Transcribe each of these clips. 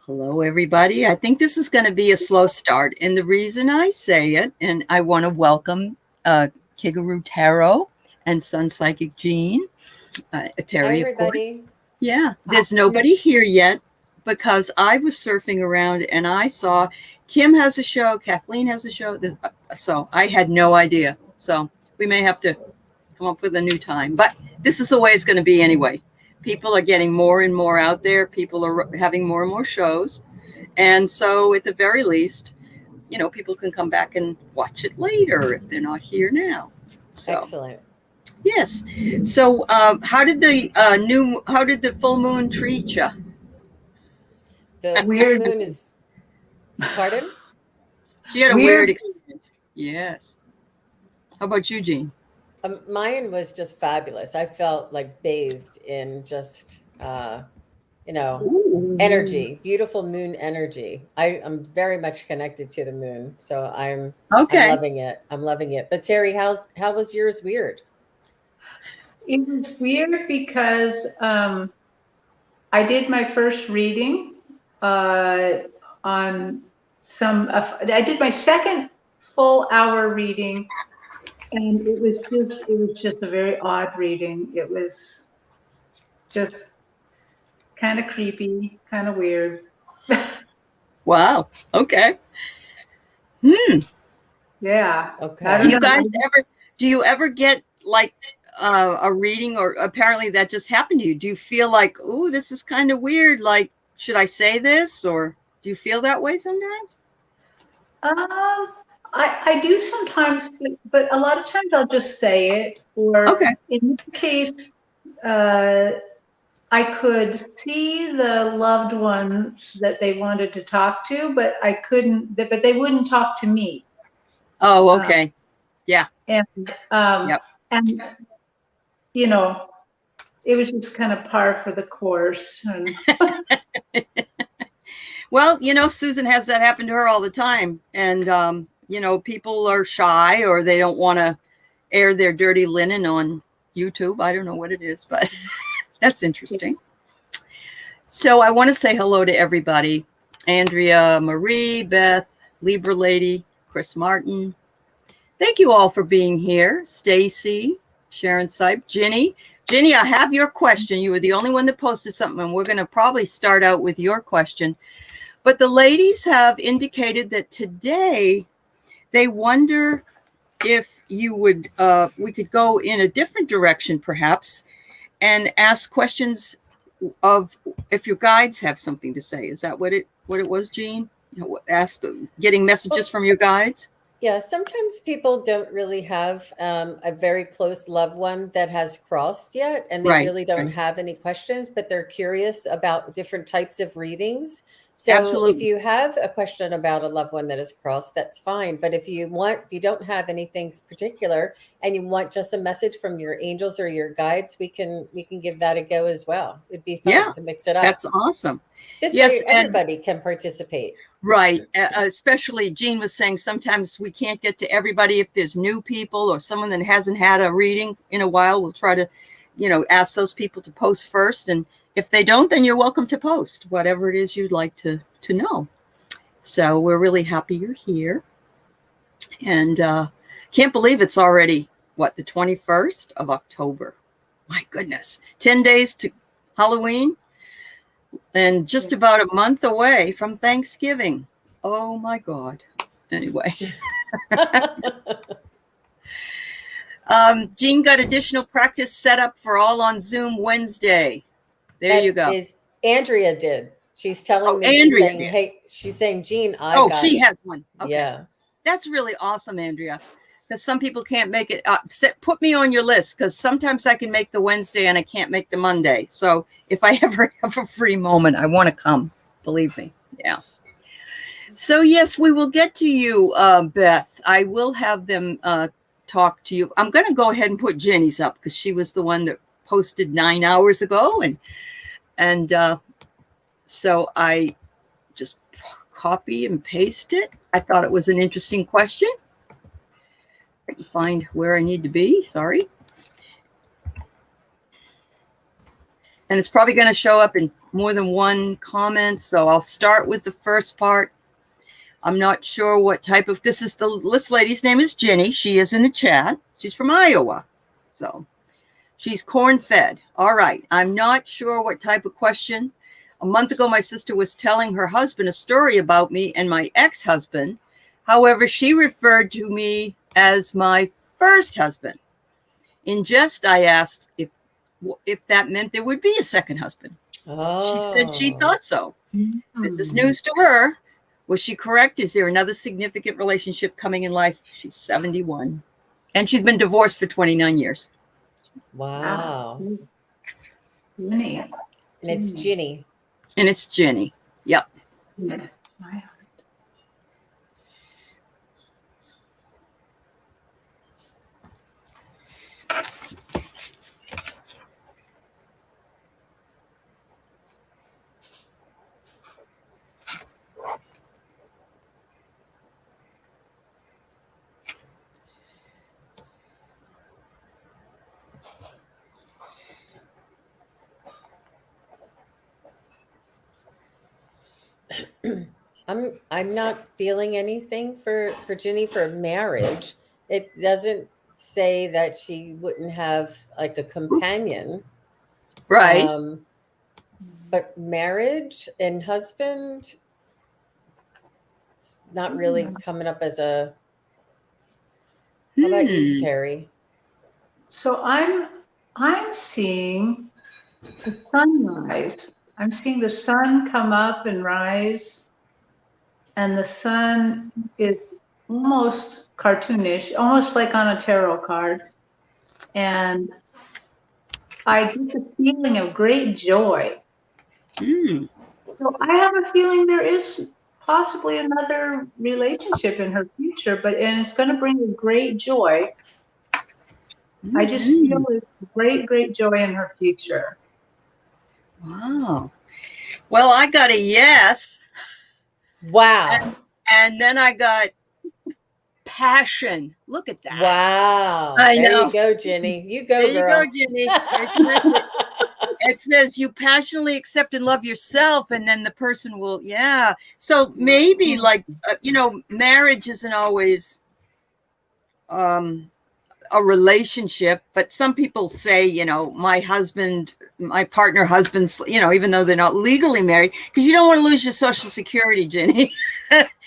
Hello, everybody. I think this is going to be a slow start. And the reason I say it, and I want to welcome Kigaru Tarot and Sun Psychic Jean, Terri, of course. Yeah, there's nobody here yet because I was surfing around and I saw Kim has a show, Kathleen has a show. So I had no idea. So we may have to come up with a new time. But this is the way it's going to be anyway. People are getting more and more out there. People are having more and more shows. And so at the very least, people can come back and watch it later if they're not here now. So, excellent. Yes. So how did the full moon treat you? The full moon is, pardon? She had a weird experience. Yes. How about you, Jean? Mine was just fabulous. I felt like bathed in just, energy, beautiful moon energy. I'm very much connected to the moon. So I'm loving it. I'm loving it. But Terri, how was yours weird? It was weird because I did my first reading I did my second full hour reading, and it was just a very odd reading. It was just kind of creepy, kind of weird. Wow. Okay. Yeah. Okay. Do you ever get like a reading, or apparently that just happened to you? Do you feel like, oh, this is kind of weird? Like, should I say this? Or do you feel that way sometimes? I do sometimes, but a lot of times I'll just say it. Or in this case, I could see the loved ones that they wanted to talk to, but I couldn't. But they wouldn't talk to me. Oh, okay. Yeah. And and it was just kind of par for the course. And well, Susan has that happen to her all the time. And, people are shy or they don't want to air their dirty linen on YouTube. I don't know what it is, but that's interesting. So I want to say hello to everybody. Andrea, Marie, Beth, Libra Lady, Chris Martin. Thank you all for being here. Stacy, Sharon Sipe, Ginny. Ginny, I have your question. You were the only one that posted something, and we're going to probably start out with your question. But the ladies have indicated that today they wonder if you would, we could go in a different direction, perhaps, and ask questions of if your guides have something to say. Is that what it was, Jean? Getting messages from your guides? Yeah, sometimes people don't really have a very close loved one that has crossed yet, and they really don't have any questions, but they're curious about different types of readings. So if you have a question about a loved one that has crossed, that's fine. But if you don't have anything particular and you want just a message from your angels or your guides, we can give that a go as well. It'd be fun to mix it up. That's awesome. This way everybody can participate. Right. Especially Jean was saying sometimes we can't get to everybody. If there's new people or someone that hasn't had a reading in a while, we'll try to, ask those people to post first. And if they don't, then you're welcome to post whatever it is you'd like to know. So we're really happy you're here. And can't believe it's already, the 21st of October. My goodness. 10 days to Halloween. And just about a month away from Thanksgiving. Oh, my God. Anyway. Jean got additional practice set up for all on Zoom Wednesday. There you go. Andrea did. She's telling me. She's saying, Jean, she has one. Okay. Yeah. That's really awesome, Andrea. Because some people can't make it. Put me on your list, because sometimes I can make the Wednesday and I can't make the Monday. So if I ever have a free moment, I want to come. Believe me. Yeah. So yes, we will get to you, Beth. I will have them talk to you. I'm going to go ahead and put Jenny's up because she was the one that posted 9 hours ago, and so I just copy and paste it. I thought it was an interesting question. I can find where I need to be. Sorry. And it's probably going to show up in more than one comment, so I'll start with the first part. I'm not sure what type of, this lady's name is Jenny. She is in the chat. She's from Iowa. So she's corn-fed. All right. I'm not sure what type of question. A month ago, my sister was telling her husband a story about me and my ex-husband. However, she referred to me as my first husband. In jest, I asked if that meant there would be a second husband. Oh. She said she thought so. This is news to her. Was she correct? Is there another significant relationship coming in life? She's 71. And she's been divorced for 29 years. Wow. Ginny. And it's Ginny. And it's Jenny. Yep. Yeah. My heart. I'm not feeling anything for Ginny for marriage. It doesn't say that she wouldn't have like a companion. Right. But marriage and husband, it's not really coming up as a. How about you, Terri? So I'm seeing the sunrise. I'm seeing the sun come up and rise, and the sun is almost cartoonish, almost like on a tarot card. And I get the feeling of great joy. So I have a feeling there is possibly another relationship in her future, and it's going to bring a great joy. I just feel it's great, great joy in her future. Wow. Well, I got a yes. Wow. And then I got passion. Look at that. Wow. I there know. You go, Ginny. You go, there girl. You go, Ginny. It says you passionately accept and love yourself, and then the person will, yeah. So maybe like, marriage isn't always a relationship, but some people say, my partner husband's, even though they're not legally married, because you don't want to lose your Social Security, Ginny.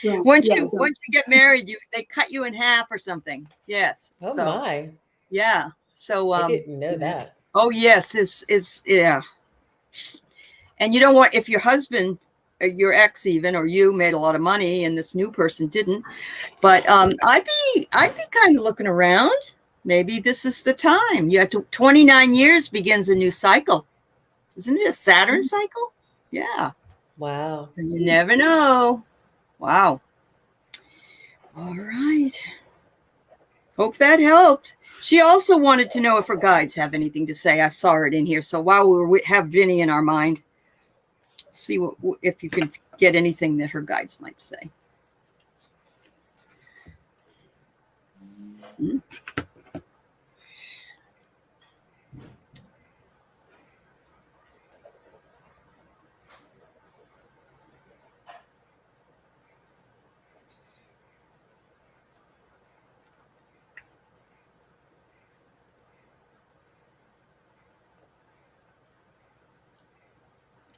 Once you get married, they cut you in half or something. Yes. Oh my. Yeah. So I didn't know that. Oh yes, it's yeah. And you don't want, if your husband, your ex even, or you made a lot of money and this new person didn't, but I'd be kind of looking around. Maybe this is the time. You have 29 years begins a new cycle. Isn't it a Saturn cycle? Yeah. Wow. You never know. Wow. All right. Hope that helped. She also wanted to know if her guides have anything to say. I saw it in here. So while we have Ginny in our mind, see if you can get anything that her guides might say.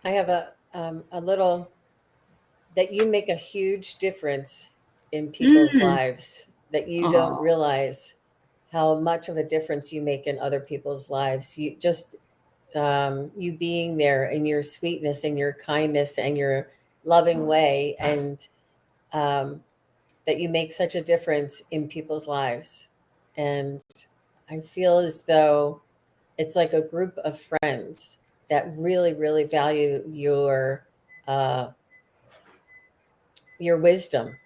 I have a little that you make a huge difference in people's lives, that you don't realize how much of a difference you make in other people's lives. You just you being there in your sweetness and your kindness and your loving way, and that you make such a difference in people's lives. And I feel as though it's like a group of friends that really, really value your wisdom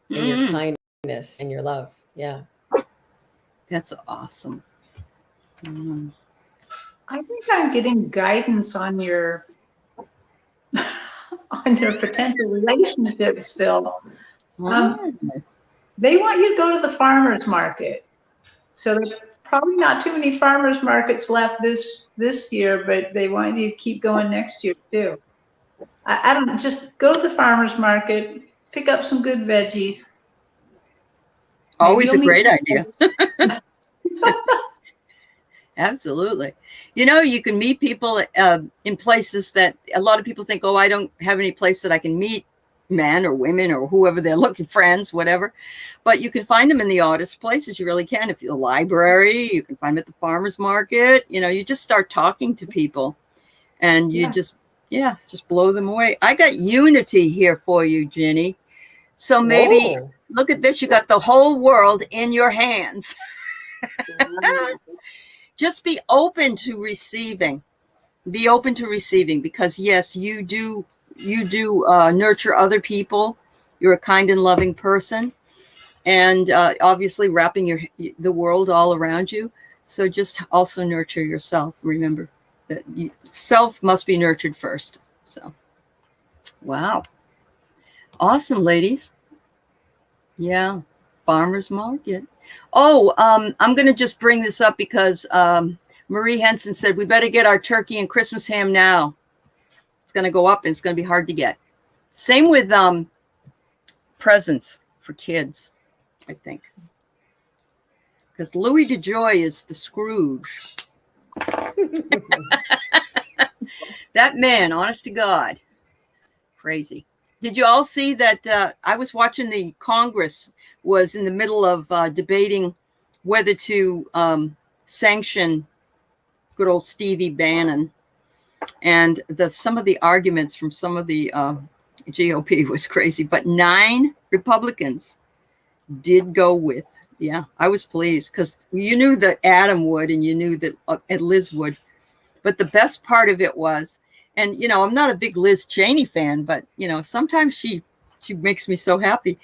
and your kindness and your love. Yeah. That's awesome. I think I'm getting guidance on your potential relationship still. They want you to go to the farmer's market. So they're probably not too many farmers markets left this year, but they want you to keep going next year too. I don't, just go to the farmers market, pick up some good veggies. Maybe Always a you'll meet great idea. Absolutely. You know, you can meet people in places that a lot of people think, oh, I don't have any place that I can meet men or women or whoever they're looking, friends, whatever. But you can find them in the oddest places. You really can. If you're the library, you can find them at the farmer's market. You know, you just start talking to people and you just blow them away. I got Unity here for you, Ginny. So maybe look at this. You got the whole world in your hands. Just be open to receiving. Be open to receiving, because yes, you do nurture other people. You're a kind and loving person, and obviously wrapping the world all around you. So just also nurture yourself. Remember that self must be nurtured first. So, wow, awesome, ladies. Yeah, farmers market. Oh, I'm going to just bring this up because Marie Henson said we better get our turkey and Christmas ham now. It's going to go up and it's going to be hard to get. Same with presents for kids, I think. Because Louis DeJoy is the Scrooge. That man, honest to God, crazy. Did you all see that? I was watching the Congress was in the middle of debating whether to sanction good old Stevie Bannon. And some of the arguments from some of the GOP was crazy. But 9 Republicans did go with. Yeah, I was pleased because you knew that Adam would and you knew that Liz would. But the best part of it was, and, you know, I'm not a big Liz Cheney fan, but, you know, sometimes she makes me so happy.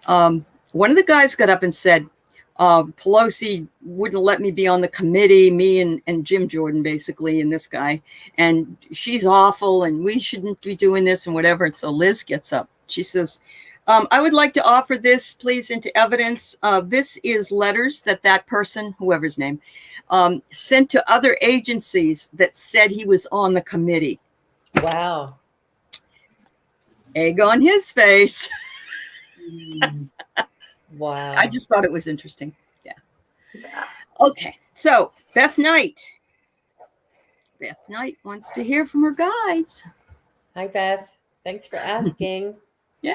One of the guys got up and said, Pelosi wouldn't let me be on the committee, me and Jim Jordan, basically, and this guy, and she's awful and we shouldn't be doing this and whatever. And so Liz gets up. She says, I would like to offer this, please, into evidence. This is letters that person, whoever's name, sent to other agencies that said he was on the committee. Wow. Egg on his face. Wow. I just thought it was interesting. Yeah. Okay. So Beth Knight. Beth Knight wants to hear from her guides. Hi, Beth. Thanks for asking. Yeah.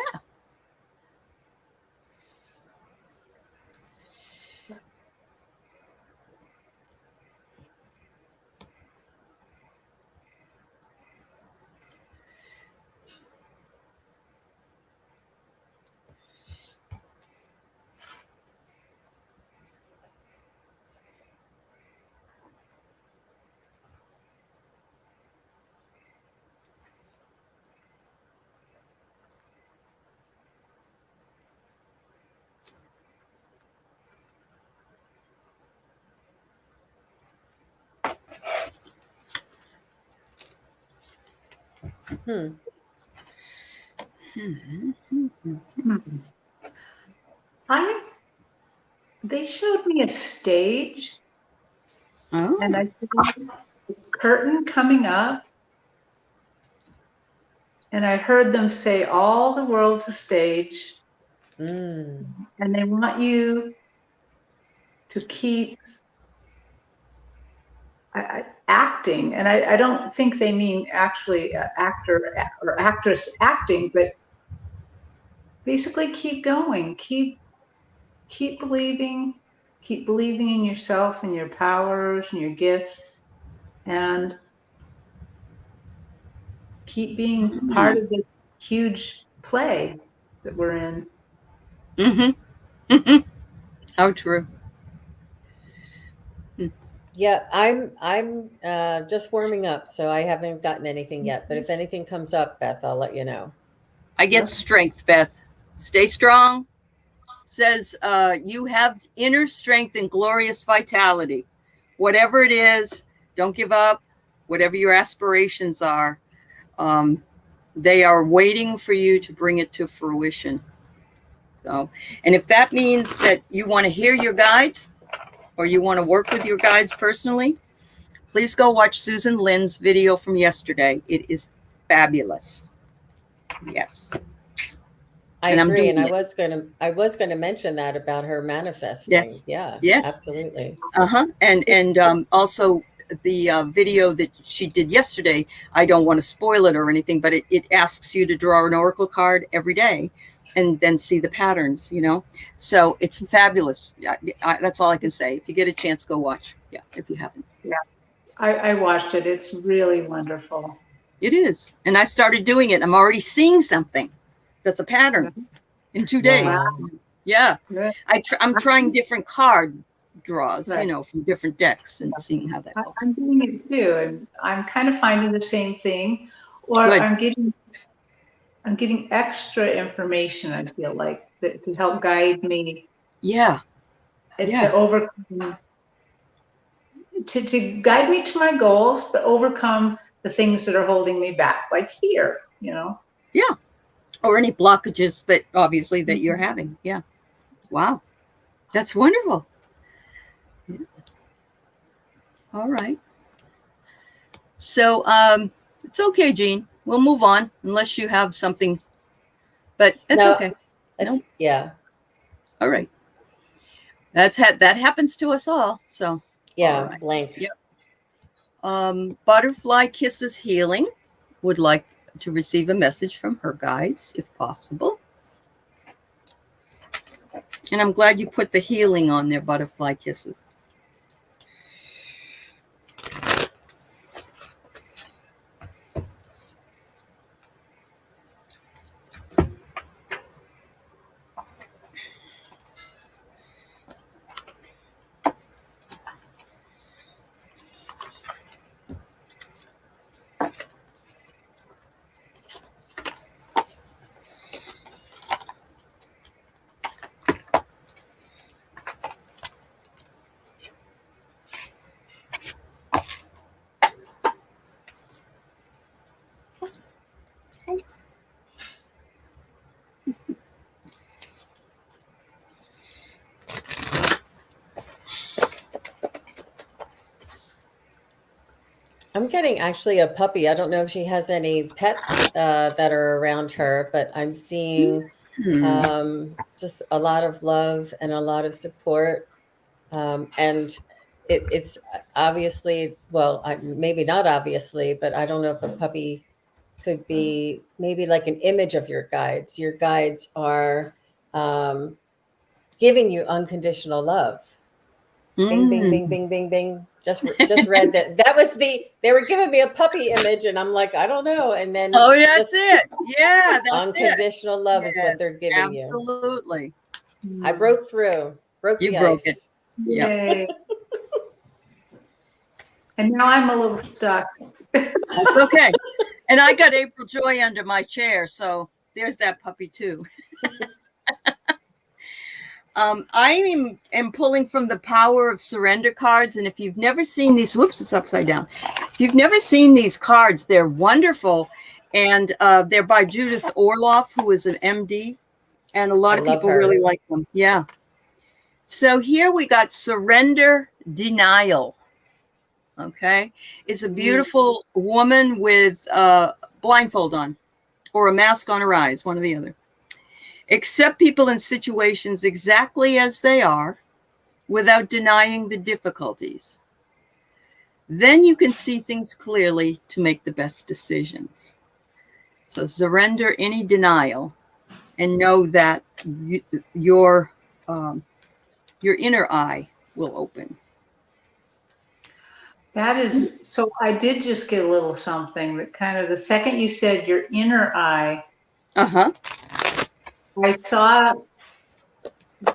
They showed me a stage, and I saw the curtain coming up, and I heard them say, all the world's a stage, and they want you to keep acting. And I don't think they mean actually actor or actress acting, but basically keep going, keep believing in yourself and your powers and your gifts, and keep being part of this huge play that we're in. How true. Yeah, I'm just warming up, so I haven't gotten anything yet. But if anything comes up, Beth, I'll let you know. I get strength, Beth. Stay strong. Says you have inner strength and glorious vitality. Whatever it is, don't give up. Whatever your aspirations are, they are waiting for you to bring it to fruition. So, and if that means that you want to hear your guides, or you want to work with your guides personally, please go watch Susan Lynn's video from yesterday. It is fabulous. Yes. I And agree. I'm And doing I was gonna mention that about her manifesting. Yes. Yeah, Yes. absolutely. And also the video that she did yesterday, I don't want to spoil it or anything, but it asks you to draw an oracle card every day and then see the patterns, you know? So it's fabulous. That's all I can say. If you get a chance, go watch. Yeah, if you haven't. Yeah, I watched it. It's really wonderful. It is. And I started doing it. I'm already seeing something that's a pattern in 2 days. Wow. Yeah. Good. I'm trying different card draws, Right. you know, from different decks and seeing how that goes. I'm doing it too, and I'm kind of finding the same thing, or Good. I'm getting extra information. I feel like that to help guide me Yeah. to overcome, to guide me to my goals, but overcome the things that are holding me back, like fear. You know. Yeah. Or any blockages that obviously that you're having. Yeah. Wow. That's wonderful. Yeah. All right. So it's okay, Jean. We'll move on unless you have something. But that's No, okay. That's, No? Yeah. All right. That happens to us all. So Yeah. All right. Blank. Yep. Butterfly Kisses Healing would like to receive a message from her guides, if possible. And I'm glad you put the healing on there, Butterfly Kisses. I'm getting actually a puppy. I don't know if she has any pets that are around her, but I'm seeing just a lot of love and a lot of support. And it's obviously, well, maybe not obviously, but I don't know if a puppy could be maybe like an image of your guides. Your guides are giving you unconditional love. Bing, bing, bing, bing, bing, bing. Just read that. That was they were giving me a puppy image, and I'm like, I don't know. And then Oh, yeah, that's it. Yeah, that's unconditional love is what they're giving absolutely. you. I broke through. You the broke ice. it. Yeah. Yay. And now I'm a little stuck. That's okay. And I got April Joy under my chair, so there's that puppy too. I am pulling from the Power of Surrender cards, and if you've never seen these, whoops, it's upside down. If you've never seen these cards, they're wonderful, and they're by Judith Orloff, who is an MD, and a lot of people really like them. Yeah. So here we got Surrender Denial. Okay, it's a beautiful woman with a blindfold on, or a mask on her eyes, one or the other. Accept people and situations exactly as they are without denying the difficulties. Then you can see things clearly to make the best decisions. So surrender any denial and know that your inner eye will open. That is, so I did just get a little something that kind of, the second you said your inner eye, I saw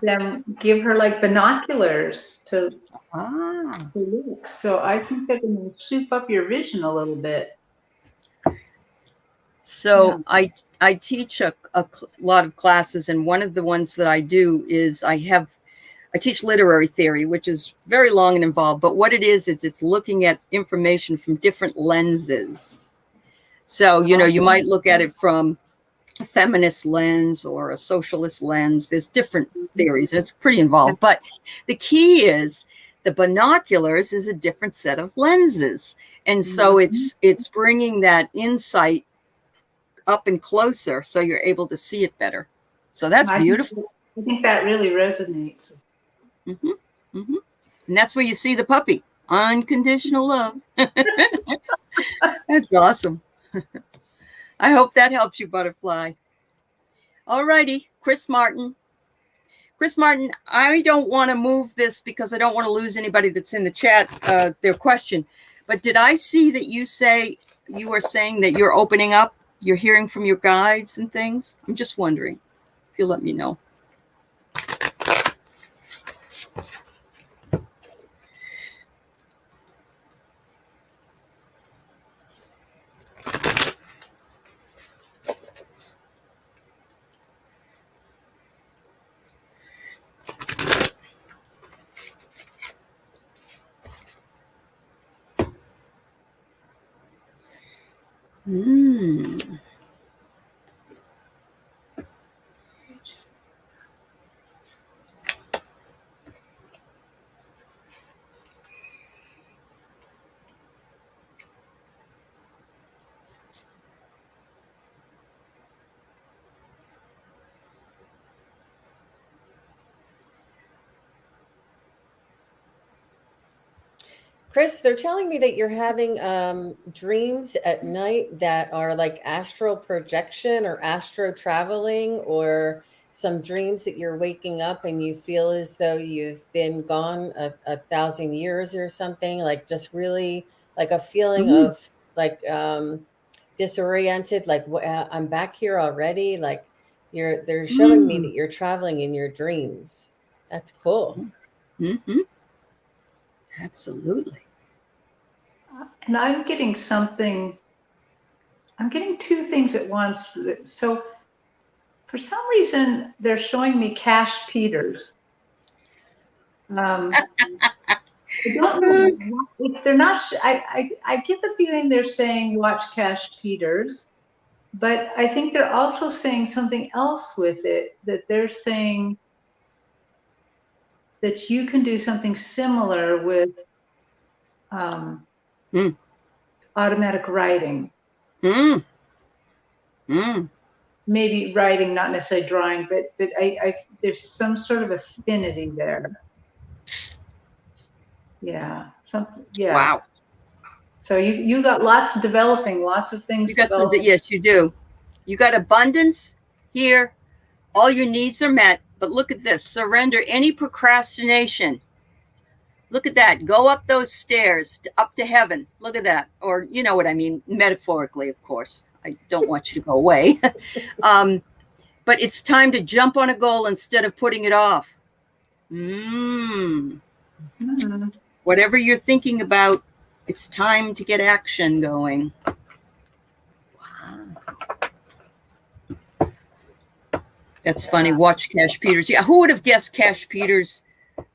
them give her like binoculars to look. So I think they're going to soup up your vision a little bit. So yeah. I teach a lot of classes, and one of the ones that I do is I teach literary theory, which is very long and involved. But what it is it's looking at information from different lenses. So, you know, you might look at it from a feminist lens or a socialist lens. There's different theories, and it's pretty involved. But the key is The binoculars is a different set of lenses. And so it's bringing that insight up and closer so you're able to see it better. So that's beautiful. I think that really resonates. Mm-hmm. Mm-hmm. And that's where you see the puppy. Unconditional love. That's awesome. I hope that helps you, Butterfly. All righty, Chris Martin. Chris Martin, I don't want to move this because I don't want to lose anybody that's in the chat, their question. But did I see that you were saying that you're opening up? You're hearing from your guides and things? I'm just wondering if you'll let me know. Chris, they're telling me that you're having dreams at night that are like astral projection or astro traveling, or some dreams that you're waking up and you feel as though you've been gone a 1,000 years or something, like just really like a feeling of like disoriented, like I'm back here already. Like they're showing me that you're traveling in your dreams. That's cool. Mm-hmm. Absolutely. And I'm getting two things at once. So for some reason, they're showing me Cash Peters. I don't know if they're not. I get the feeling they're saying watch Cash Peters, but I think they're also saying something else with it, that they're saying that you can do something similar with automatic writing. Maybe writing, not necessarily drawing, but I there's some sort of affinity there. Yeah, something. Yeah. Wow. So you got lots developing, lots of things. You got developing. Yes, you do. You got abundance here. All your needs are met. But look at this. Surrender any procrastination. Look at that. Go up those stairs up to heaven. Look at that. Or you know what I mean, metaphorically, of course. I don't want you to go away. But it's time to jump on a goal instead of putting it off. Whatever you're thinking about, it's time to get action going. Wow. That's funny. Watch Cash Peters. Yeah, who would have guessed Cash Peters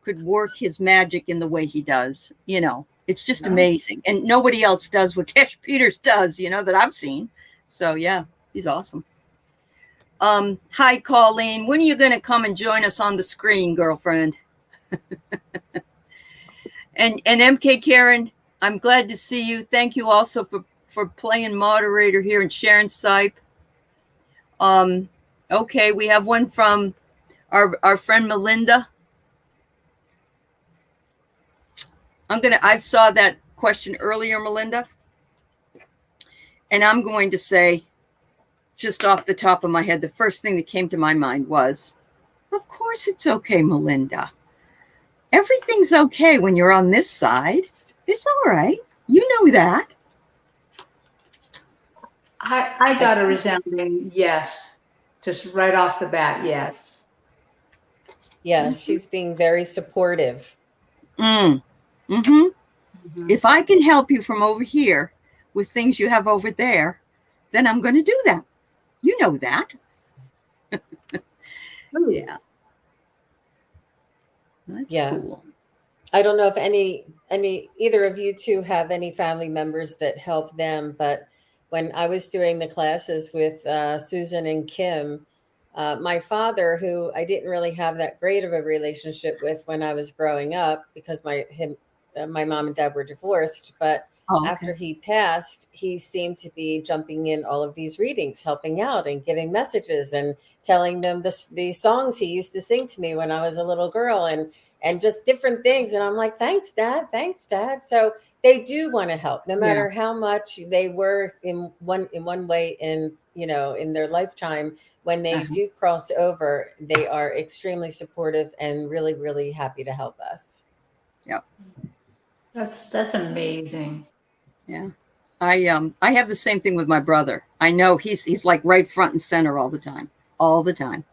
could work his magic in the way he does? You know, it's just amazing. And nobody else does what Cash Peters does, you know, that I've seen. So, yeah, he's awesome. Hi, Colleen. When are you going to come and join us on the screen, girlfriend? And MK Karen, I'm glad to see you. Thank you also for playing moderator here, and Sharon Sipe. Okay, we have one from our friend Melinda. I saw that question earlier, Melinda. And I'm going to say, just off the top of my head, the first thing that came to my mind was, of course it's okay, Melinda. Everything's okay when you're on this side. It's all right. You know that. I got a resounding yes, just right off the bat, yes. Yeah, she's being very supportive. If I can help you from over here with things you have over there, then I'm going to do that. You know that. Yeah. That's cool. I don't know if either of you two have any family members that help them, but when I was doing the classes with Susan and Kim, My father, who I didn't really have that great of a relationship with when I was growing up, because my mom and dad were divorced, but Oh, after okay. he passed, he seemed to be jumping in all of these readings, helping out and giving messages and telling them the songs he used to sing to me when I was a little girl, and just different things. And I'm like, thanks, Dad. Thanks, Dad. So they do want to help, no Yeah. matter how much they were in one way in their lifetime. When they Uh-huh. do cross over, they are extremely supportive and really, really happy to help us. Yep. That's amazing. Yeah. I have the same thing with my brother. I know he's like right front and center all the time. All the time.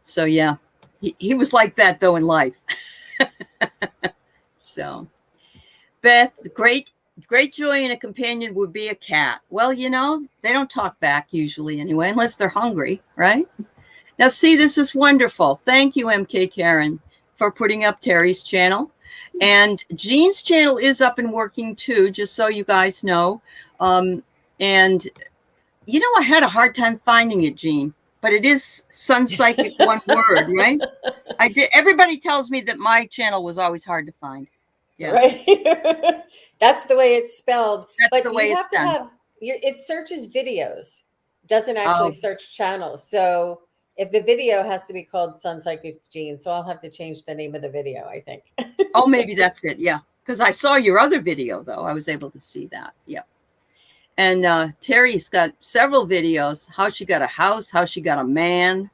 So yeah. He was like that though in life. So Beth, great joy in a companion would be a cat. Well, they don't talk back usually anyway, unless they're hungry, right? Now, see, this is wonderful. Thank you, MK Karen, for putting up Terry's channel. And Jean's channel is up and working too, just so you guys know. And, I had a hard time finding it, Jean, but it is Sun Psychic, one word, right? I did. Everybody tells me that my channel was always hard to find. Yeah. Right. That's the way it's spelled. That's But the you way it's have to done. have it searches videos, doesn't actually Oh, search channels. So if the video has to be called Sun Psychic Gene, so I'll have to change the name of the video, I think. oh, maybe that's it. Yeah. Because I saw your other video, though. I was able to see that. Yeah. And Terry's got several videos, how she got a house, how she got a man.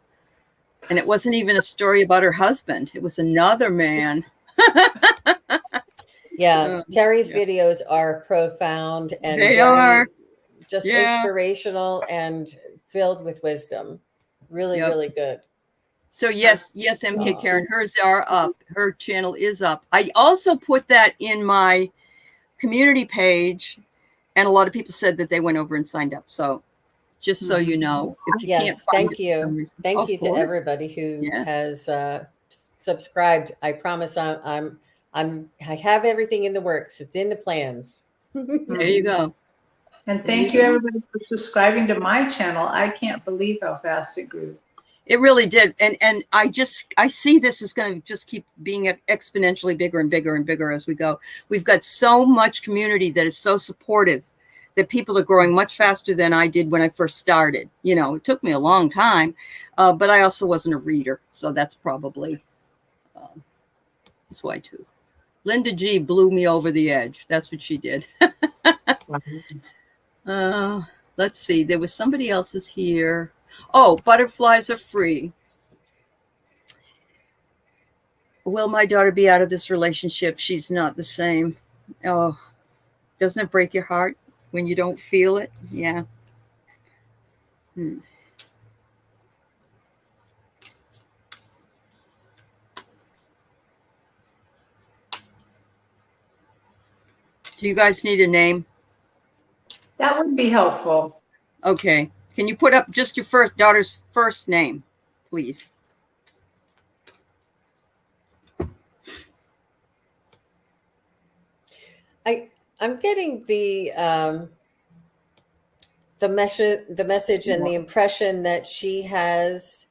And it wasn't even a story about her husband. It was another man. Yeah, Terry's Yeah. videos are profound and They very are. just Yeah. inspirational and filled with wisdom. Really, Yep. really good. So yes, MK Karen, hers are up. Her channel is up. I also put that in my community page, and a lot of people said that they went over and signed up. So just so you know, if you can't Yes, find thank it for some you. reason. Thank Of you to course. everybody who Yeah. has subscribed. I promise I have everything in the works. It's in the plans. There you go. And thank you everybody for subscribing to my channel. I can't believe how fast it grew. It really did. And I see this is going to just keep being exponentially bigger and bigger and bigger as we go. We've got so much community that is so supportive that people are growing much faster than I did when I first started. It took me a long time, but I also wasn't a reader. So that's probably that's why too. Linda G blew me over the edge. That's what she did. Let's see. There was somebody else's here. Oh, butterflies are free. Will my daughter be out of this relationship? She's not the same. Oh, doesn't it break your heart when you don't feel it? Yeah. Do you guys need a name? That would be helpful. Okay. Can you put up just your daughter's first name, please? I'm getting the message and the impression that she has.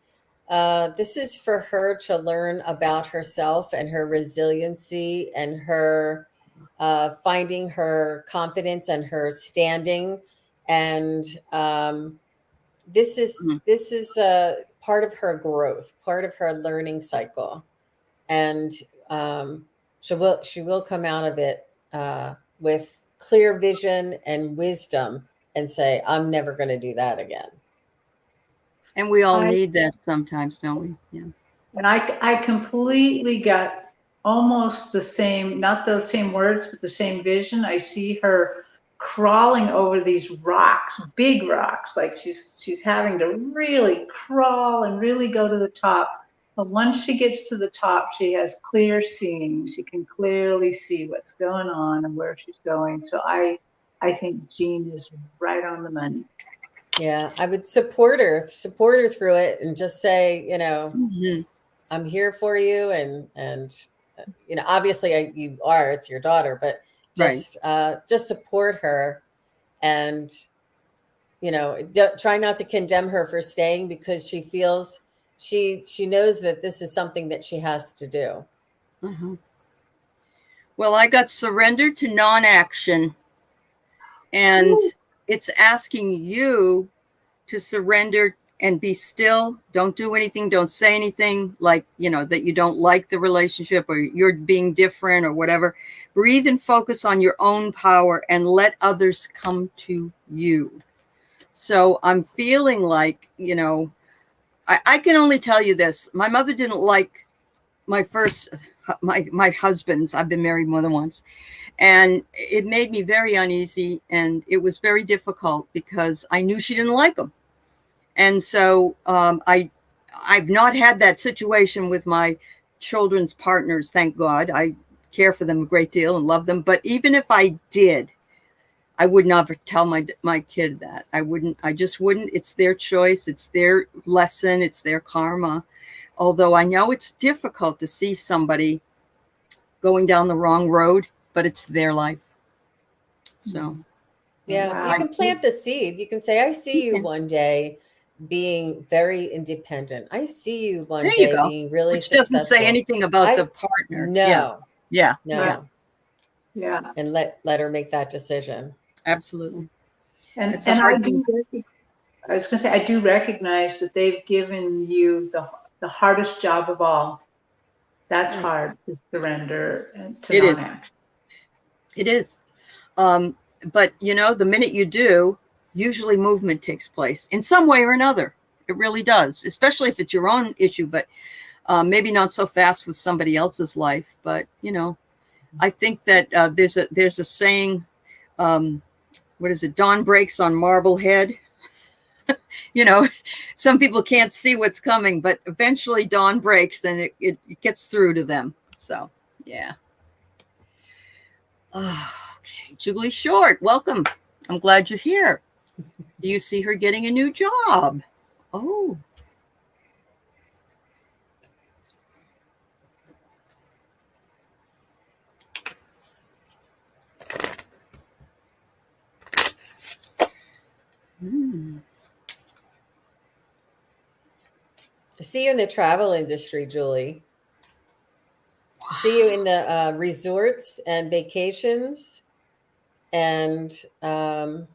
This is for her to learn about herself and her resiliency and her finding her confidence and her standing. And this is part of her growth, part of her learning cycle, and she will come out of it with clear vision and wisdom and say, I'm never going to do that again. And we all need that sometimes, don't we? Yeah. And I completely got almost the same, not the same words, but the same vision. I see her crawling over these rocks, big rocks, like she's having to really crawl and really go to the top. But once she gets to the top, she has clear seeing. She can clearly see what's going on and where she's going. So I think Jean is right on the money. Yeah, I would support her through it and just say, I'm here for you. And obviously you are, it's your daughter, but just support her and try not to condemn her for staying because she feels she knows that this is something that she has to do. Uh-huh. Well, I got surrender to non-action, and it's asking you to surrender and be still. Don't do anything. Don't say anything like, that you don't like the relationship or you're being different or whatever. Breathe and focus on your own power and let others come to you. So I'm feeling like, I can only tell you this. My mother didn't like my husbands. I've been married more than once. And it made me very uneasy. And it was very difficult because I knew she didn't like them. And so I've not had that situation with my children's partners, thank God. I care for them a great deal and love them. But even if I did, I would never tell my kid that. I just wouldn't. It's their choice. It's their lesson. It's their karma. Although I know it's difficult to see somebody going down the wrong road, but it's their life. So. Yeah, Wow. you can plant the seed. You can say, I see you one day being very independent. I see you one day being really Which successful. doesn't say anything about the partner. No. Yeah. No. Yeah. And let her make that decision. Absolutely. And I was going to say, I do recognize that they've given you the hardest job of all. That's hard, to surrender and to non-action. It is. But, the minute you do, usually movement takes place in some way or another. It really does, especially if it's your own issue, but maybe not so fast with somebody else's life. But, I think that there's a saying, what is it? Dawn breaks on marble head. Some people can't see what's coming, but eventually dawn breaks and it gets through to them. So, yeah. Okay, Julie Short, welcome. I'm glad you're here. Do you see her getting a new job? Oh. I see you in the travel industry, Julie. I see you in the resorts and vacations, and I'm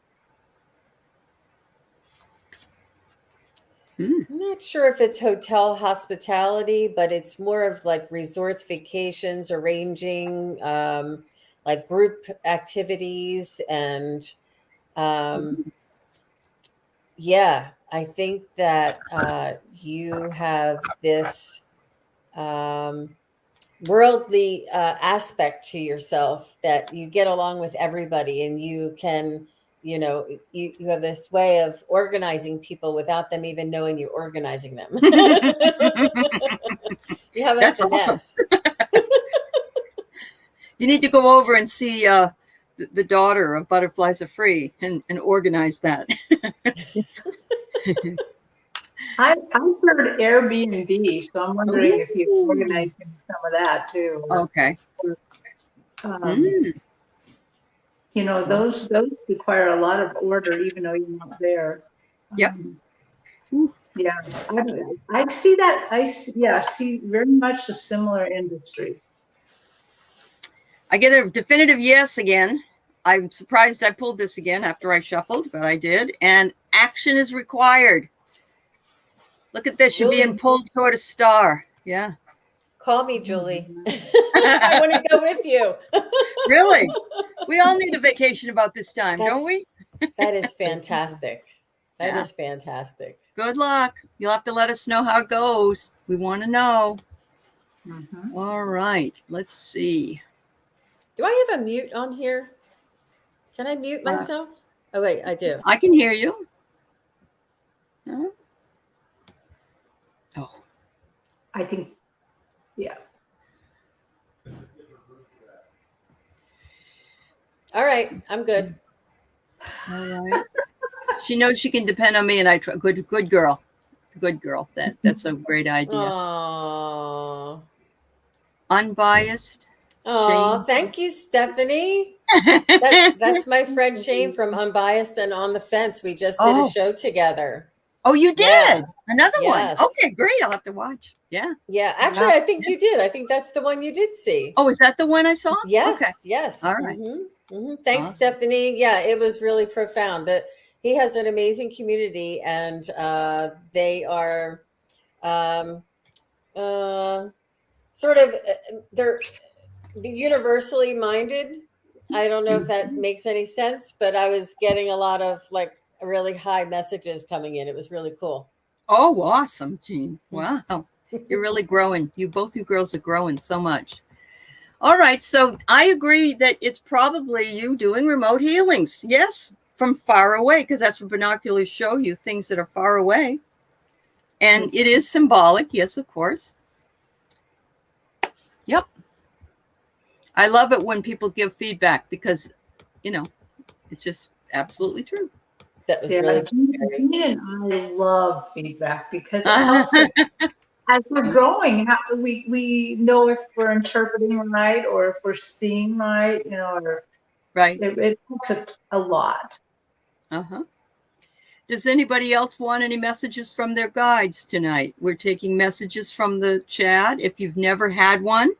not sure if it's hotel hospitality, but it's more of like resorts, vacations, arranging like group activities, and yeah, I think that you have this worldly aspect to yourself that you get along with everybody, and you can, you have this way of organizing people without them even knowing you're organizing them. You have a finesse. Awesome. You need to go over and see the daughter of Butterflies Are Free and organize that. I've heard Airbnb, so I'm wondering if you're organizing some of that too. Okay. Those require a lot of order, even though you're not there. Yep. Yeah, I see that. I see very much a similar industry. I get a definitive yes again. I'm surprised I pulled this again after I shuffled, but I did. And action is required. Look at this. You're being pulled toward a star. Yeah. Call me, Julie. I want to go with you. Really? We all need a vacation about this time, don't we? That is fantastic. That is fantastic. Good luck. You'll have to let us know how it goes. We want to know. All right. Let's see. Do I have a mute on here? Can I mute myself? Oh, wait, I do. I can hear you. Huh? Oh. I think, yeah. All right, I'm good. All right. She knows she can depend on me, and I try. Good girl. Good girl. That's a great idea. Aww. Unbiased. Oh, thank you, Stephanie. That's my friend Shane from Unbiased and On the Fence. We just did a Oh. show together. Oh, you did? Yeah. Another one. Yes. Okay, great. I'll have to watch. Yeah. Yeah. Actually, I think you did. I think that's the one you did see. Oh, is that the one I saw? Yes. Okay. Yes. All right. Thanks, Awesome. Stephanie. Yeah, it was really profound. That he has an amazing community, and they are sort of they're universally minded. I don't know if that makes any sense, but I was getting a lot of like really high messages coming in. It was really cool. Oh, awesome, Jean. Wow. You're really growing. Both you girls are growing so much. All right. So I agree that it's probably you doing remote healings. Yes. From far away, because that's what binoculars show you, things that are far away. And it is symbolic. Yes, of course. Yep. I love it when people give feedback because, it's just absolutely true. That was really Jean and I love feedback because it helps us as we're growing. We know if we're interpreting right or if we're seeing right, or right. It helps us a lot. Uh-huh. Does anybody else want any messages from their guides tonight? We're taking messages from the chat. If you've never had one,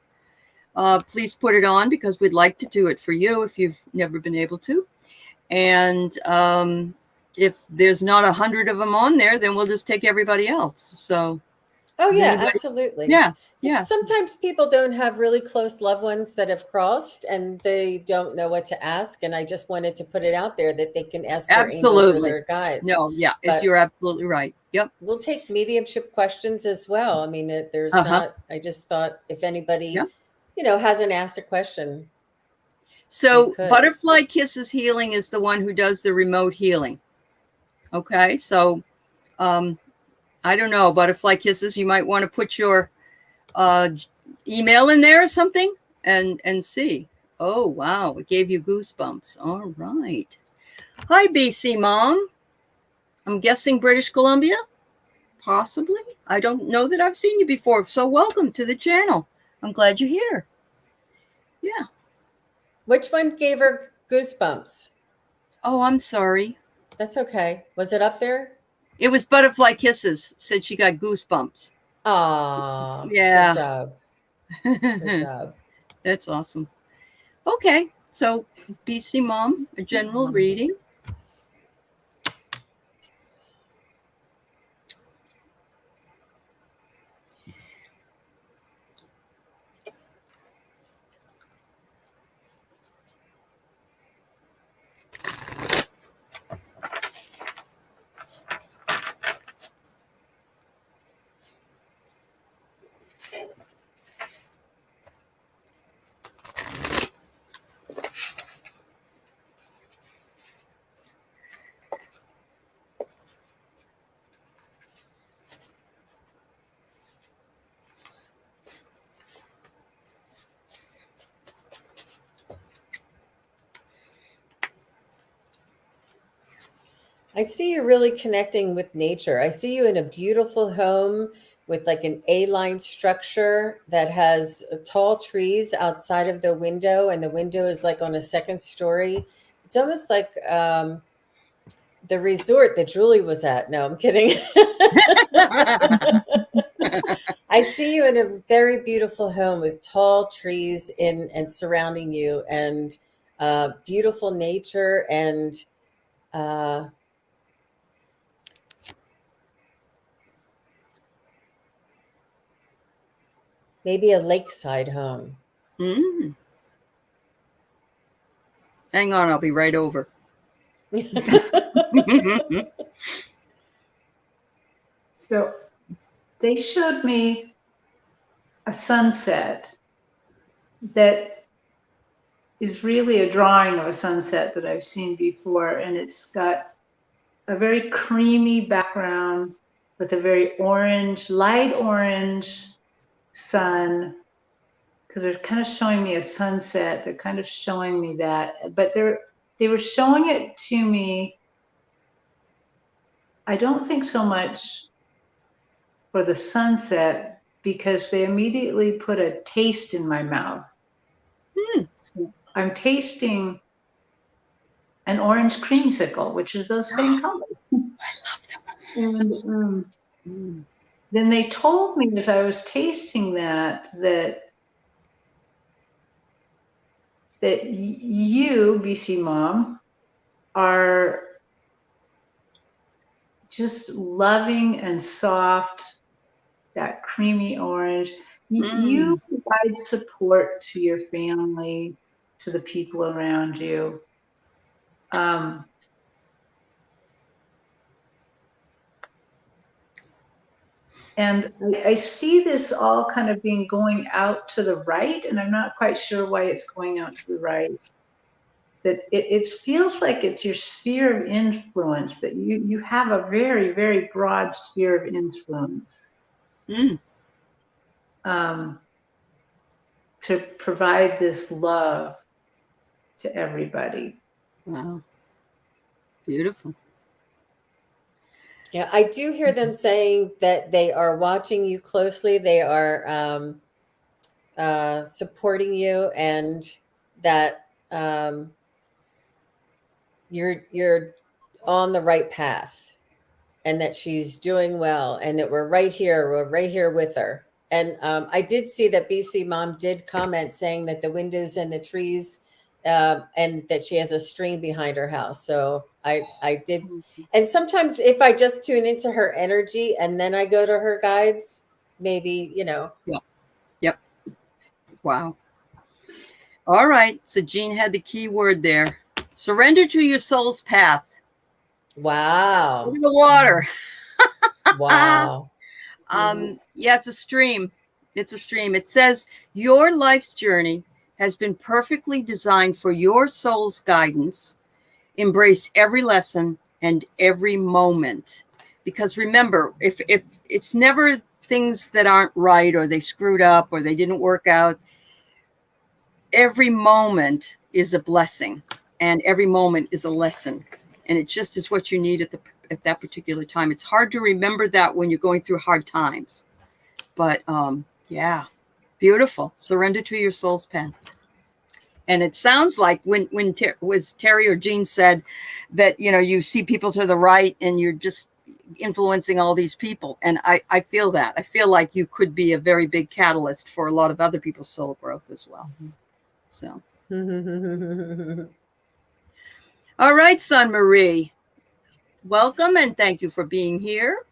please put it on because we'd like to do it for you if you've never been able to. And if there's not 100 of them on there, then we'll just take everybody else. So. Oh, yeah, absolutely. Yeah. Yeah. Sometimes people don't have really close loved ones that have crossed and they don't know what to ask. And I just wanted to put it out there that they can ask their angels or their guides. No, yeah, you're absolutely right. Yep. We'll take mediumship questions as well. I mean, there's not, I just thought if anybody, hasn't asked a question. So Butterfly Kisses Healing is the one who does the remote healing. Okay. So, I don't know, Butterfly Kisses, you might want to put your email in there or something and see. Oh, wow. It gave you goosebumps. All right. Hi, BC Mom. I'm guessing British Columbia. Possibly. I don't know that I've seen you before. So welcome to the channel. I'm glad you're here. Yeah. Which one gave her goosebumps? Oh, I'm sorry. That's okay. Was it up there? It was Butterfly Kisses. Said she got goosebumps. Aw. Yeah. Good job. Good job. That's awesome. Okay. So BC Mom, a general reading. I see you really connecting with nature. I see you in a beautiful home with like an A-line structure that has tall trees outside of the window, and the window is like on a second story. It's almost like the resort that Julie was at. No, I'm kidding. I see you in a very beautiful home with tall trees and surrounding you, and beautiful nature, and maybe a lakeside home. Mm. Hang on, I'll be right over. So they showed me a sunset that is really a drawing of a sunset that I've seen before. And it's got a very creamy background with a very orange, light orange sun, because they're kind of showing me a sunset. They're kind of showing me that, but they were showing it to me. I don't think so much for the sunset because they immediately put a taste in my mouth. So I'm tasting an orange creamsicle, which is those same colors. I love them. And then they told me as I was tasting that you, BC Mom, are just loving and soft, that creamy orange. You provide support to your family, to the people around you. And I see this all kind of being going out to the right, and I'm not quite sure why it's going out to the right. That it feels like it's your sphere of influence, that you have a very, very broad sphere of influence to provide this love to everybody. Wow. Beautiful. Yeah, I do hear them saying that they are watching you closely. They are supporting you, and that you're on the right path, and that she's doing well, and that we're right here. We're right here with her. And I did see that BC Mom did comment saying that the windows and the trees, and that she has a stream behind her house. So I did. And sometimes if I just tune into her energy and then I go to her guides, maybe, Yep. Yep. Wow. All right. So Jean had the key word there. Surrender to your soul's path. Wow. Look at the water. Wow. Yeah, it's a stream. It's a stream. It says your life's journey has been perfectly designed for your soul's guidance. Embrace every lesson and every moment. Because remember, if it's never things that aren't right, or they screwed up, or they didn't work out, every moment is a blessing, and every moment is a lesson. And it just is what you need at that particular time. It's hard to remember that when you're going through hard times. But yeah, beautiful. Surrender to your soul's path. And it sounds like when was Terri or Jean said that, you see people to the right and you're just influencing all these people. And I feel that. I feel like you could be a very big catalyst for a lot of other people's soul growth as well. So. All right, Sun Marie. Welcome and thank you for being here.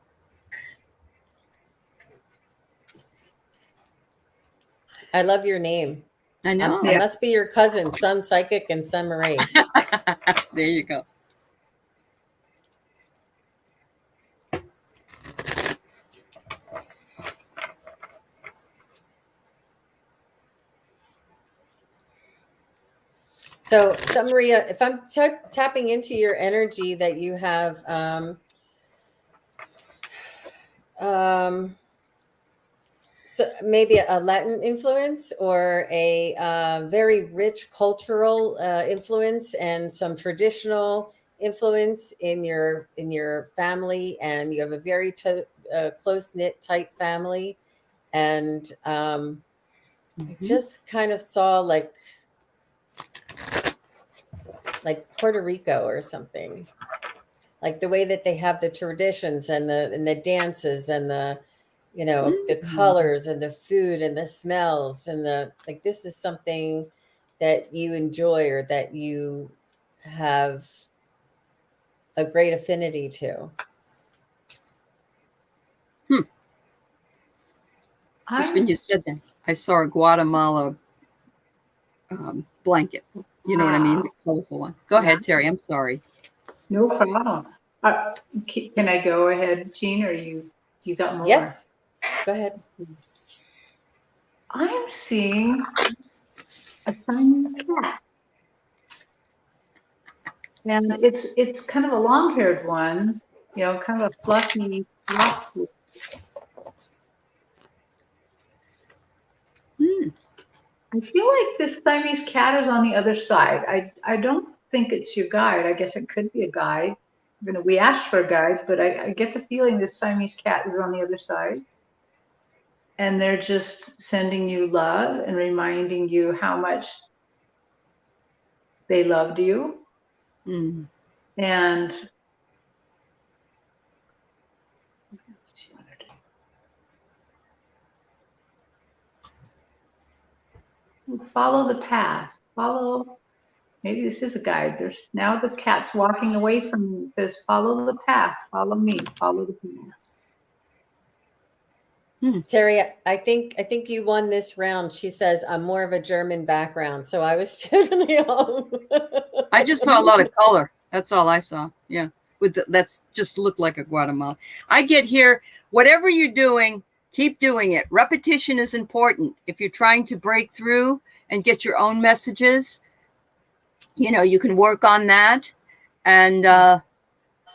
I love your name. I know. I must be your cousin, Sun Psychic and Sun Marie. There you go. So, Maria, if I'm tapping into your energy that you have, so maybe a Latin influence or a very rich cultural influence and some traditional influence in your family, and you have a very close-knit, tight family, and I just kind of saw like Puerto Rico or something, like the way that they have the traditions and the dances and the the colors and the food and the smells and this is something that you enjoy or that you have a great affinity to. Just when you said that, I saw a Guatemala blanket. You know what I mean? The colorful one. Go ahead, Terri. I'm sorry. No problem. Can I go ahead, Jean, or you got more? Yes. Go ahead. I'm seeing a tiny cat. And it's kind of a long-haired one, kind of a fluffy. I feel like this Siamese cat is on the other side. I don't think it's your guide. I guess it could be a guide. We asked for a guide, but I get the feeling this Siamese cat is on the other side. And they're just sending you love and reminding you how much they loved you. Mm. And follow the path. Follow. Maybe this is a guide. There's now the cat's walking away from me. It says, follow the path. Follow me. Follow the path. Terri, I think you won this round. She says, I'm more of a German background, so I was totally home. I just saw a lot of color. That's all I saw. Yeah. That's just looked like a Guatemala. I get here, whatever you're doing, keep doing it. Repetition is important. If you're trying to break through and get your own messages, you can work on that. And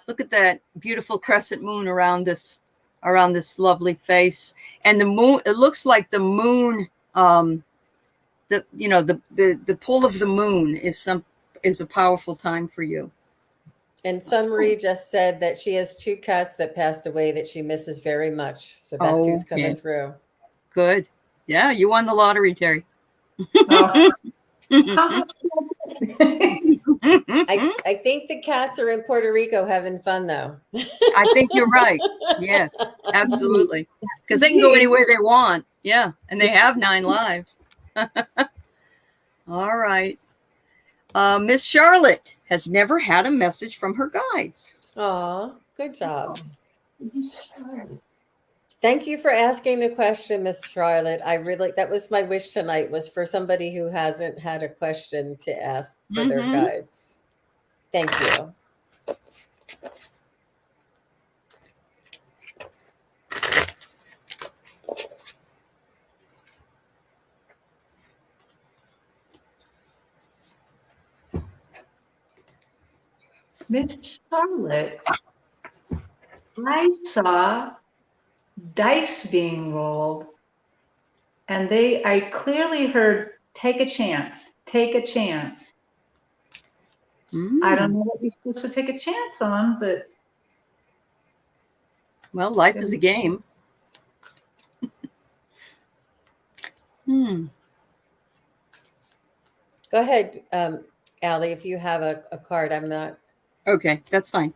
look at that beautiful crescent moon around this lovely face. And the moon, it looks like the moon, the pull of the moon is a powerful time for you. And Marie just said that she has 2 cats that passed away that she misses very much. So that's who's coming through. Good. Yeah, you won the lottery, Terri. Oh. I think the cats are in Puerto Rico having fun, though. I think you're right. Yes, absolutely. Because they can go anywhere they want. Yeah, and they have 9 lives. All right. Miss Charlotte has never had a message from her guides. Aw, good job. Thank you for asking the question, Miss Charlotte. That was my wish tonight, was for somebody who hasn't had a question to ask for their guides. Thank you. Miss Charlotte, I saw dice being rolled, and I clearly heard, take a chance, take a chance. I don't know what you're supposed to take a chance on, but. Well, life is a game. Go ahead, Aley, if you have a card. I'm not. Okay, that's fine.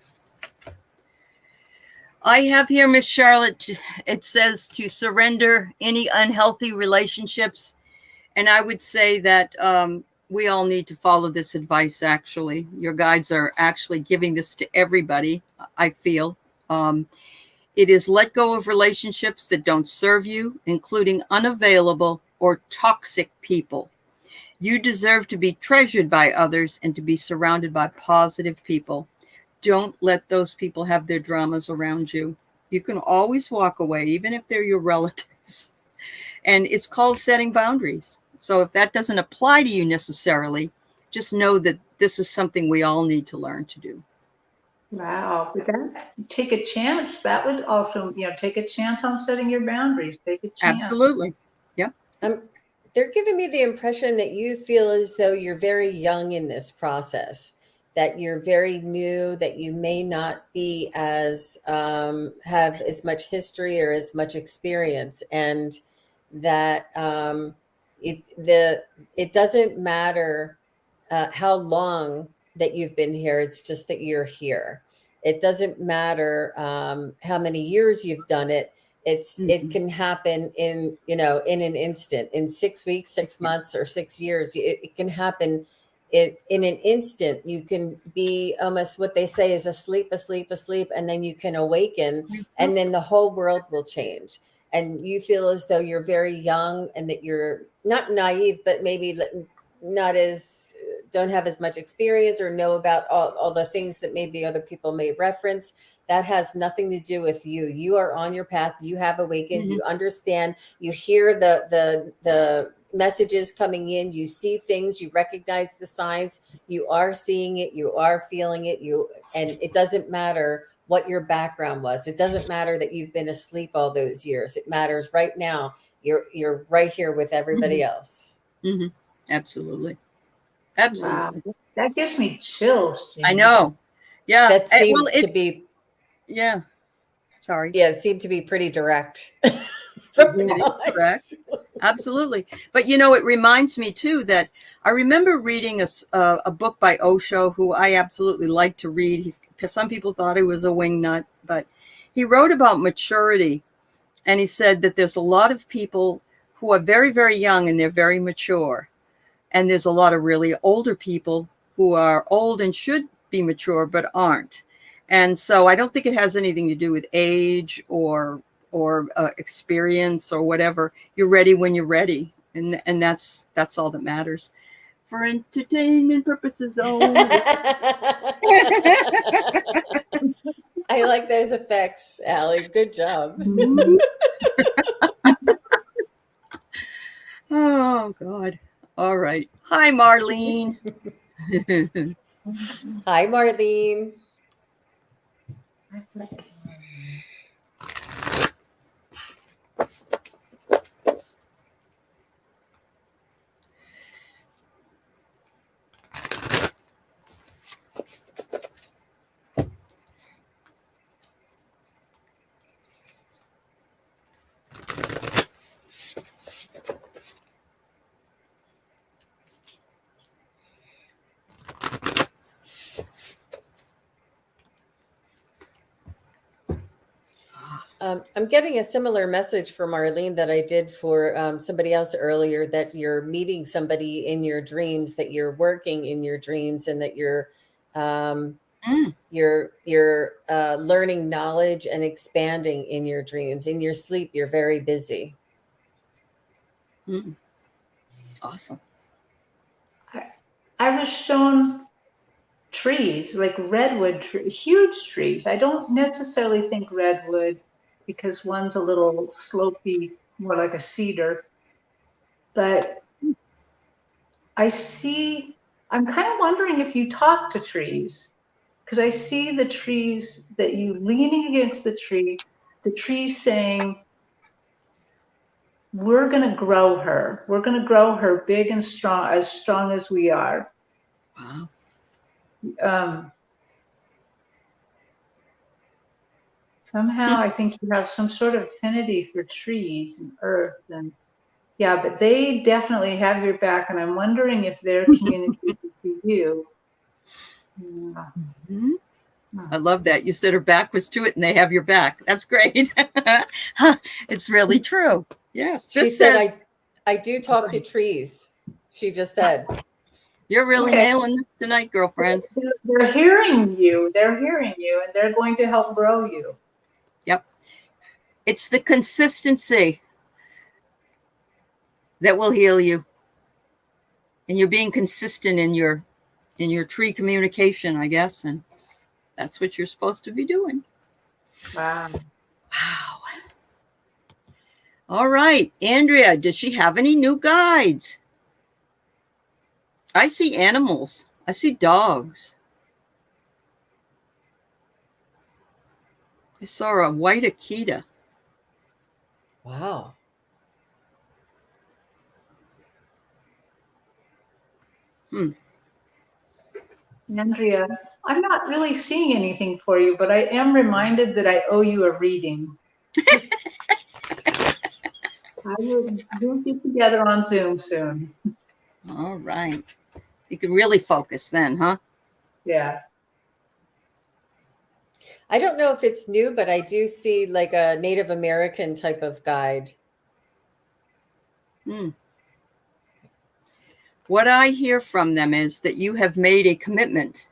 I have here, Miss Charlotte, it says to surrender any unhealthy relationships. And I would say that we all need to follow this advice, actually. Your guides are actually giving this to everybody, I feel. It is let go of relationships that don't serve you, including unavailable or toxic people. You deserve to be treasured by others and to be surrounded by positive people. Don't let those people have their dramas around you. You can always walk away, even if they're your relatives. And it's called setting boundaries. So if that doesn't apply to you necessarily, just know that this is something we all need to learn to do. Wow, but take a chance. That would also, take a chance on setting your boundaries. Take a chance. Absolutely. Yeah. They're giving me the impression that you feel as though you're very young in this process, that you're very new, that you may not be as have as much history or as much experience, and that it doesn't matter how long that you've been here. It's just that you're here. It doesn't matter how many years you've done it. It can happen in an instant, in 6 weeks, 6 months, or 6 years. It can happen in an instant. You can be almost what they say is asleep, and then you can awaken, and then the whole world will change. And you feel as though you're very young and that you're not naive, but maybe don't have as much experience or know about all the things that maybe other people may reference. That has nothing to do with you. You are on your path. You have awakened. You understand. You hear the messages coming in. You see things. You recognize the signs. You are seeing it. You are feeling it. And it doesn't matter what your background was. It doesn't matter that you've been asleep all those years. It matters right now. You're right here with everybody else. Absolutely. Absolutely. Wow. That gives me chills, Jane. I know. Yeah. That seemed to be. Yeah. Sorry. Yeah, it seemed to be pretty direct. from It is Alex. correct. Absolutely. But, you know, it reminds me, too, that I remember reading a book by Osho, who I absolutely like to read. Some people thought he was a wingnut, but he wrote about maturity. And he said that there's a lot of people who are very, very young and they're very mature. And there's a lot of really older people who are old and should be mature, but aren't. And so I don't think it has anything to do with age or experience or whatever. You're ready when you're ready. And that's all that matters for entertainment purposes only. I like those effects, Aley. Good job. Oh, God. All right. Hi, Marlene. Hi, Marlene. I'm getting a similar message for Marlene that I did for somebody else earlier, that you're meeting somebody in your dreams, that you're working in your dreams, and that you're learning knowledge and expanding in your dreams. In your sleep, you're very busy. Awesome. I was shown trees, like redwood trees, huge trees. I don't necessarily think redwood because one's a little slopey, more like a cedar. But I'm kind of wondering if you talk to trees, because I see the trees that you leaning against the tree saying, we're going to grow her. We're going to grow her big and strong as we are. Wow. Somehow I think you have some sort of affinity for trees and earth, and yeah, but they definitely have your back, and I'm wondering if they're communicating to you. Yeah. Mm-hmm. I love that. You said her back was to it and they have your back. That's great. It's really true. Yes. She said, I do talk to trees. She just said. You're really nailing this tonight, girlfriend. They're hearing you. They're hearing you, and they're going to help grow you. Yep. It's the consistency that will heal you. And you're being consistent in your tree communication, I guess. And that's what you're supposed to be doing. Wow. Wow. All right. Andrea, does she have any new guides? I see animals. I see dogs. I saw a white Akita. Wow. Andrea, I'm not really seeing anything for you, but I am reminded that I owe you a reading. We'll get together on Zoom soon. All right. You can really focus then, huh? Yeah. I don't know if it's new, but I do see like a Native American type of guide. What I hear from them is that you have made a commitment.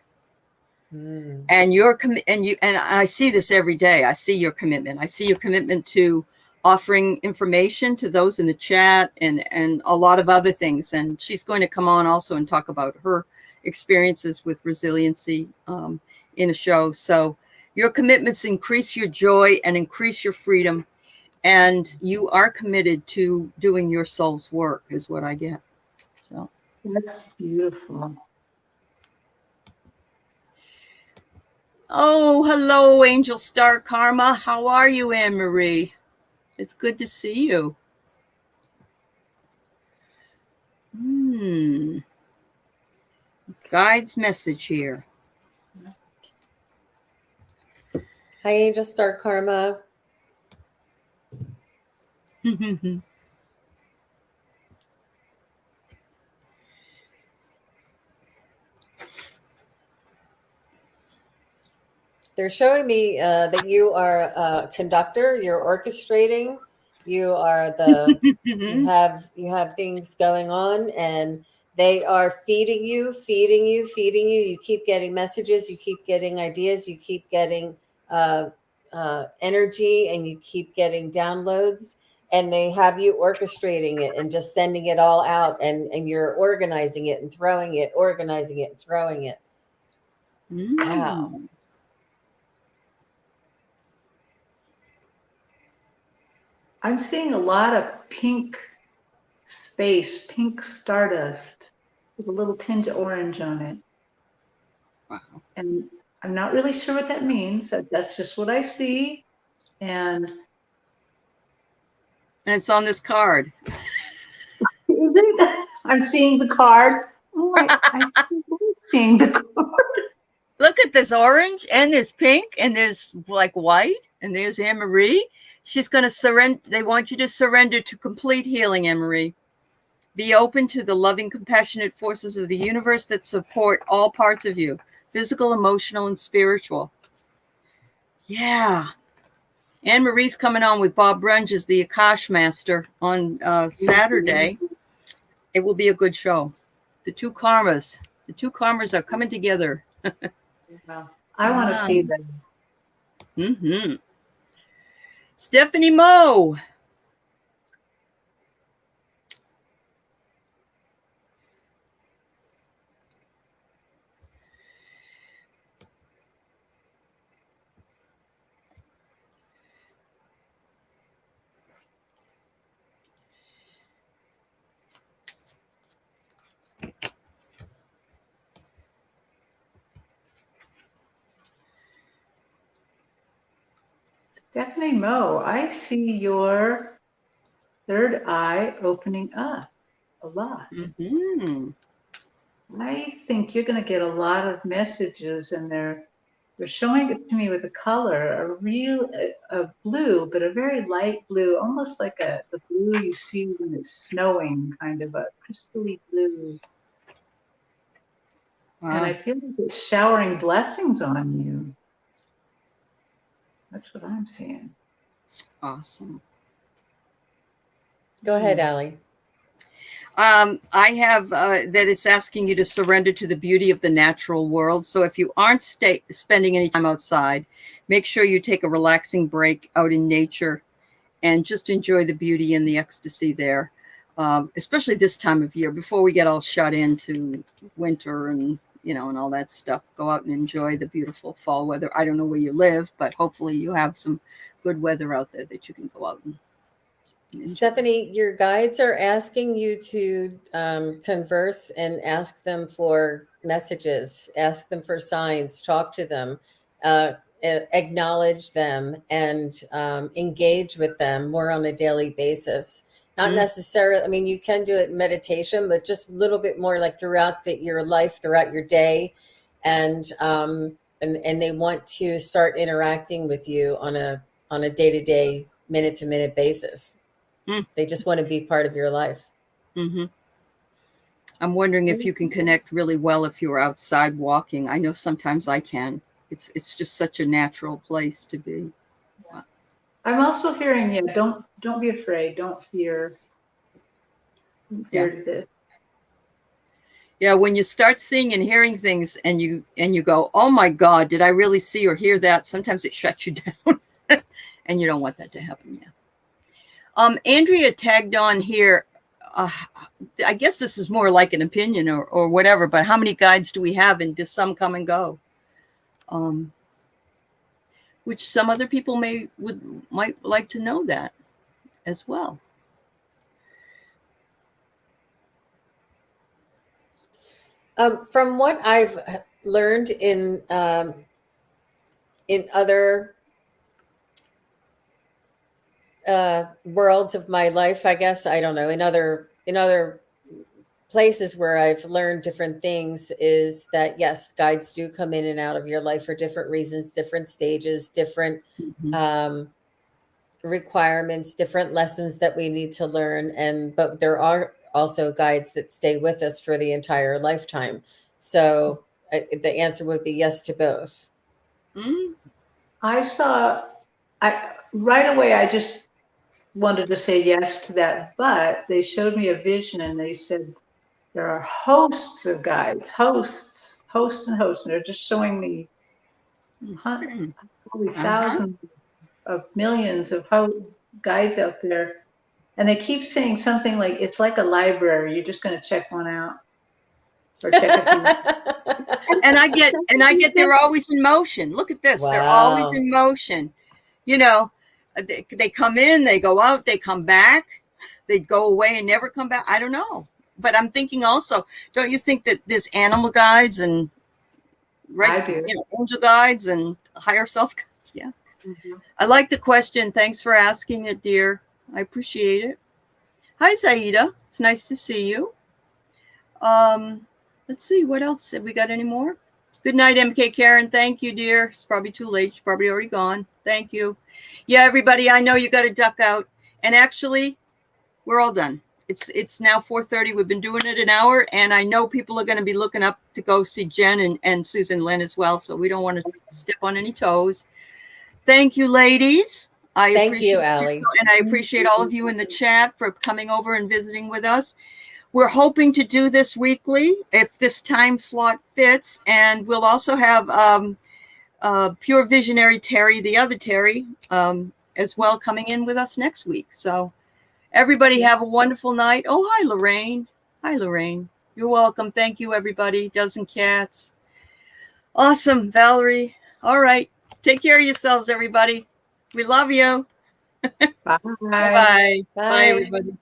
And I see this every day. I see your commitment. I see your commitment to offering information to those in the chat and a lot of other things. And she's going to come on also and talk about her experiences with resiliency in a show. So your commitments increase your joy and increase your freedom. And you are committed to doing your soul's work is what I get. So that's beautiful. Oh, hello, Angel Star Karma. How are you, Anne Marie? It's good to see you. Guide's message here. Hi, Angel Star Karma. They're showing me that you are a conductor. You're orchestrating. You are the you have things going on, and they are feeding you, feeding you, feeding you. You keep getting messages. You keep getting ideas. You keep getting energy, and you keep getting downloads. And they have you orchestrating it and just sending it all out, and you're organizing it and throwing it, organizing it and throwing it. Wow. I'm seeing a lot of pink space, pink stardust with a little tinge of orange on it. Wow. And I'm not really sure what that means. That's just what I see. And it's on this card. I'm seeing the card. Oh, I'm seeing the card. Look at this orange, and there's pink, and there's like white, and there's Anne-Marie. She's going to surrender. They want you to surrender to complete healing, Anne-Marie. Be open to the loving, compassionate forces of the universe that support all parts of you, physical, emotional, and spiritual. Yeah. Anne-Marie's coming on with Bob Brunge as the Akash Master on Saturday. It will be a good show. The two karmas are coming together. I want to see them. Mm-hmm. Stephanie Moe. Stephanie Moe, I see your third eye opening up a lot. Mm-hmm. I think you're going to get a lot of messages, and they're showing it to me with a color, a blue, but a very light blue, almost like the blue you see when it's snowing, kind of a crystally blue. Wow. And I feel like it's showering blessings on you. That's what I'm seeing. Awesome. Go ahead, Aley. I have that it's asking you to surrender to the beauty of the natural world. So if you aren't spending any time outside, make sure you take a relaxing break out in nature and just enjoy the beauty and the ecstasy there, especially this time of year before we get all shut into winter and, and all that stuff. Go out and enjoy the beautiful fall weather. I don't know where you live, but hopefully you have some good weather out there that you can go out and enjoy. Stephanie, your guides are asking you to converse and ask them for messages, ask them for signs, talk to them, acknowledge them, and engage with them more on a daily basis. Not necessarily, I mean, you can do it in meditation, but just a little bit more like throughout your life, throughout your day. And they want to start interacting with you on a day-to-day, minute-to-minute basis. They just want to be part of your life. Mm-hmm. I'm wondering if you can connect really well if you're outside walking. I know sometimes I can. It's just such a natural place to be. Yeah. I'm also hearing, don't be afraid. Don't fear. This. Yeah, when you start seeing and hearing things and you go, oh my God, did I really see or hear that? Sometimes it shuts you down and you don't want that to happen. Yeah. Andrea tagged on here. I guess this is more like an opinion or whatever, but how many guides do we have, and does some come and go? Which some other people might like to know that as well. From what I've learned in other worlds of my life, I guess, I don't know, in other places where I've learned different things, is that yes, guides do come in and out of your life for different reasons, different stages, different requirements, different lessons that we need to learn. But there are also guides that stay with us for the entire lifetime. So the answer would be yes to both. Mm. Right away, I just wanted to say yes to that, but they showed me a vision and they said there are hosts of guides, hosts and hosts, and they're just showing me probably thousands of millions of guides out there. And they keep saying something like, it's like a library. You're just going to check one out or check a few. And I get they're always in motion. Look at this. Wow. They're always in motion. You know, they come in, they go out, they come back, they go away and never come back. I don't know. But I'm thinking also, don't you think that there's animal guides and I do. angel guides and higher self guides? Yeah. Mm-hmm. I like the question. Thanks for asking it, dear. I appreciate it. Hi, Zaida. It's nice to see you. Let's see, what else? Have we got any more? Good night, MK Karen. Thank you, dear. It's probably too late. She's probably already gone. Thank you. Yeah, everybody, I know you got to duck out. And actually, we're all done. It's now 4:30. We've been doing it an hour, and I know people are going to be looking up to go see Jen and Susan Lynn as well, so we don't want to step on any toes. Thank you, ladies. Thank you, Aley. And I appreciate all of you in the chat for coming over and visiting with us. We're hoping to do this weekly if this time slot fits. And we'll also have Pure Visionary Terri, the other Terri, as well, coming in with us next week. So everybody have a wonderful night. Oh, hi, Lorraine. Hi, Lorraine. You're welcome. Thank you, everybody. Dozen Cats. Awesome, Valerie. All right. Take care of yourselves, everybody. We love you. Bye. Bye. Bye, everybody.